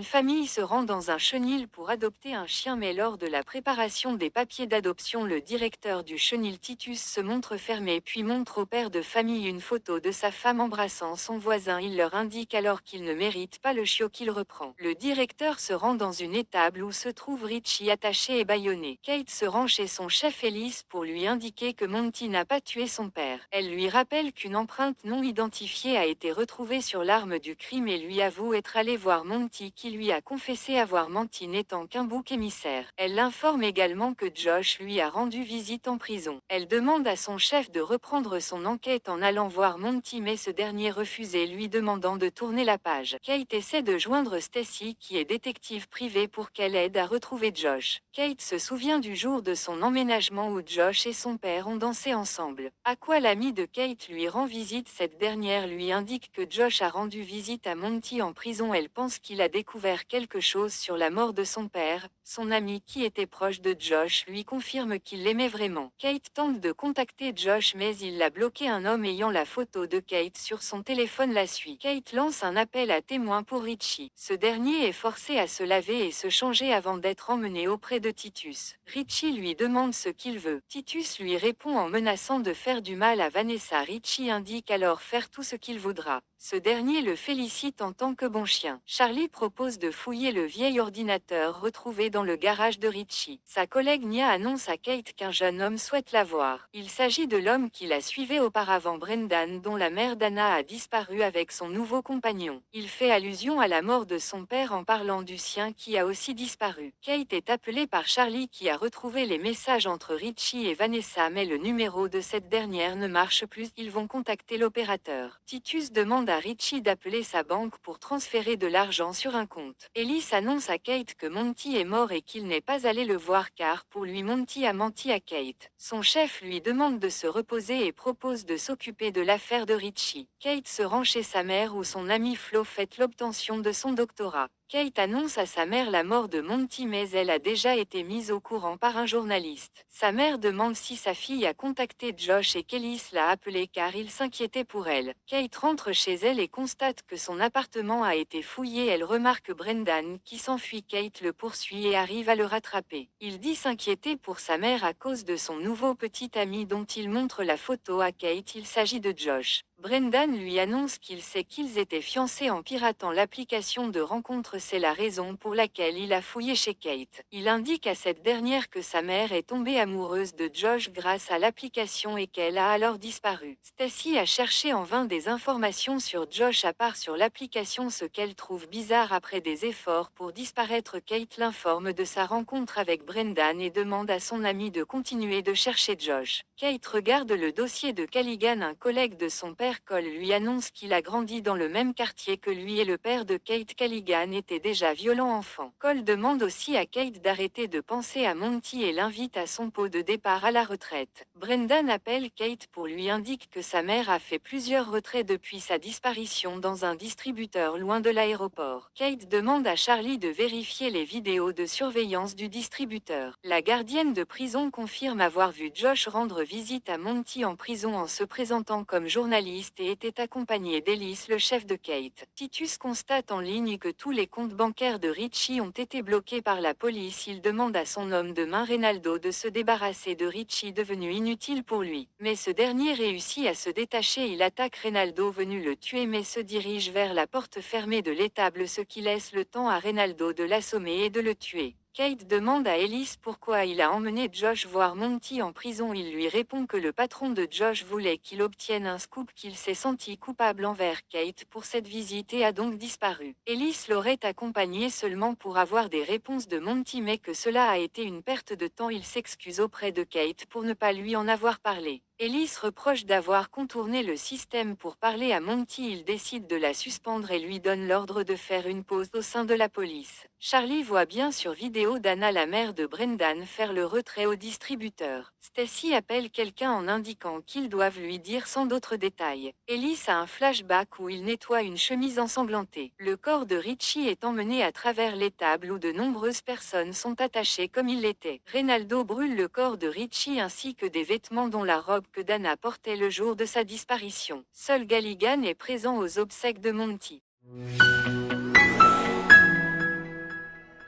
famille se rend dans un chenil pour adopter un chien, mais lors de la préparation des papiers d'adoption, le directeur du chenil Titus se montre fermé puis montre au père de famille une photo de sa femme embrassant son voisin. Il leur indique alors qu'il ne mérite pas le chiot qu'il reprend. Le directeur se rend dans une étable où se trouve Richie attaché et bâillonné. Kate se rend chez son chef Ellis pour lui indiquer que Monty n'a pas tué son père. Elle lui rappelle qu'une empreinte non identifiée a été retrouvée sur l'arme du crime et lui avoue être allée voir Monty, qui lui a confessé avoir menti, n'étant qu'un bouc émissaire. Elle l'informe également que Josh lui a rendu visite en prison. Elle demande à son chef de reprendre son enquête en allant voir Monty, mais ce dernier refusait, lui demandant de tourner la page. Kate essaie de joindre Stacy, qui est détective privée, pour qu'elle aide à retrouver Josh. Kate se souvient du jour de son emménagement où Josh et son père ont dansé ensemble. À quoi l'ami de Kate lui rend visite. Cette dernière lui indique que Josh a rendu visite à Monty en prison. Elle pense qu'il a découvert quelque chose sur la mort de son père. Son ami, qui était proche de Josh, lui confirme qu'il l'aimait vraiment. Kate tente de contacter Josh, mais il l'a bloqué. Un homme ayant la photo de Kate sur son téléphone la suit. Kate lance un appel à témoins pour Richie. Ce dernier est forcé à se laver et se changer avant d'être emmené auprès de Titus. Richie lui demande ce qu'il veut. Titus lui répond en menaçant de faire du mal à Vanessa. Richie indique alors faire tout ce qu'il voudra. Ce dernier le félicite en tant que bon chien. Charlie propose de fouiller le vieil ordinateur retrouvé dans le garage de Richie. Sa collègue Nia annonce à Kate qu'un jeune homme souhaite la voir. Il s'agit de l'homme qui la suivait auparavant, Brendan, dont la mère Dana a disparu avec son nouveau compagnon. Il fait allusion à la mort de son père en parlant du sien qui a aussi disparu. Kate est appelée par Charlie, qui a retrouvé les messages entre Richie et Vanessa, mais le numéro de cette dernière ne marche plus. Ils vont contacter l'opérateur. Titus demande à Richie d'appeler sa banque pour transférer de l'argent sur un compte. Ellis annonce à Kate que Monty est mort et qu'il n'est pas allé le voir car pour lui Monty a menti à Kate. Son chef lui demande de se reposer et propose de s'occuper de l'affaire de Richie. Kate se rend chez sa mère où son ami Flo fête l'obtention de son doctorat. Kate annonce à sa mère la mort de Monty, mais elle a déjà été mise au courant par un journaliste. Sa mère demande si sa fille a contacté Josh et qu'Ellis l'a appelé car il s'inquiétait pour elle. Kate rentre chez elle et constate que son appartement a été fouillé. Elle remarque Brendan qui s'enfuit. Kate le poursuit et arrive à le rattraper. Il dit s'inquiéter pour sa mère à cause de son nouveau petit ami dont il montre la photo à Kate. Il s'agit de Josh. Brendan lui annonce qu'il sait qu'ils étaient fiancés en piratant l'application de rencontre. C'est la raison pour laquelle il a fouillé chez Kate. Il indique à cette dernière que sa mère est tombée amoureuse de Josh grâce à l'application et qu'elle a alors disparu. Stacy a cherché en vain des informations sur Josh à part sur l'application, ce qu'elle trouve bizarre. Après des efforts pour disparaître, Kate l'informe de sa rencontre avec Brendan et demande à son ami de continuer de chercher Josh. Kate regarde le dossier de Callaghan. Un collègue de son père, Cole, lui annonce qu'il a grandi dans le même quartier que lui et le père de Kate, Callaghan, était déjà violent enfant. Cole demande aussi à Kate d'arrêter de penser à Monty et l'invite à son pot de départ à la retraite. Brendan appelle Kate pour lui indique que sa mère a fait plusieurs retraits depuis sa disparition dans un distributeur loin de l'aéroport. Kate demande à Charlie de vérifier les vidéos de surveillance du distributeur. La gardienne de prison confirme avoir vu Josh rendre visite à Monty en prison en se présentant comme journaliste et était accompagné d'Ellis, le chef de Kate. Titus constate en ligne que tous les comptes bancaires de Richie ont été bloqués par la police. Il demande à son homme de main Reynaldo de se débarrasser de Richie, devenu inutile pour lui. Mais ce dernier réussit à se détacher. Il attaque Reynaldo venu le tuer mais se dirige vers la porte fermée de l'étable, ce qui laisse le temps à Reynaldo de l'assommer et de le tuer. Kate demande à Ellis pourquoi il a emmené Josh voir Monty en prison. Il lui répond que le patron de Josh voulait qu'il obtienne un scoop, qu'il s'est senti coupable envers Kate pour cette visite et a donc disparu. Ellis l'aurait accompagné seulement pour avoir des réponses de Monty, mais que cela a été une perte de temps. Il s'excuse auprès de Kate pour ne pas lui en avoir parlé. Ellis reproche d'avoir contourné le système pour parler à Monty. Il décide de la suspendre et lui donne l'ordre de faire une pause au sein de la police. Charlie voit bien sur vidéo Dana, la mère de Brendan, faire le retrait au distributeur. Stacy appelle quelqu'un en indiquant qu'ils doivent lui dire sans d'autres détails. Ellis a un flashback où il nettoie une chemise ensanglantée. Le corps de Richie est emmené à travers l'étable où de nombreuses personnes sont attachées comme il l'était. Reynaldo brûle le corps de Richie ainsi que des vêtements dont la robe que Dana portait le jour de sa disparition. Seul Galligan est présent aux obsèques de Monty.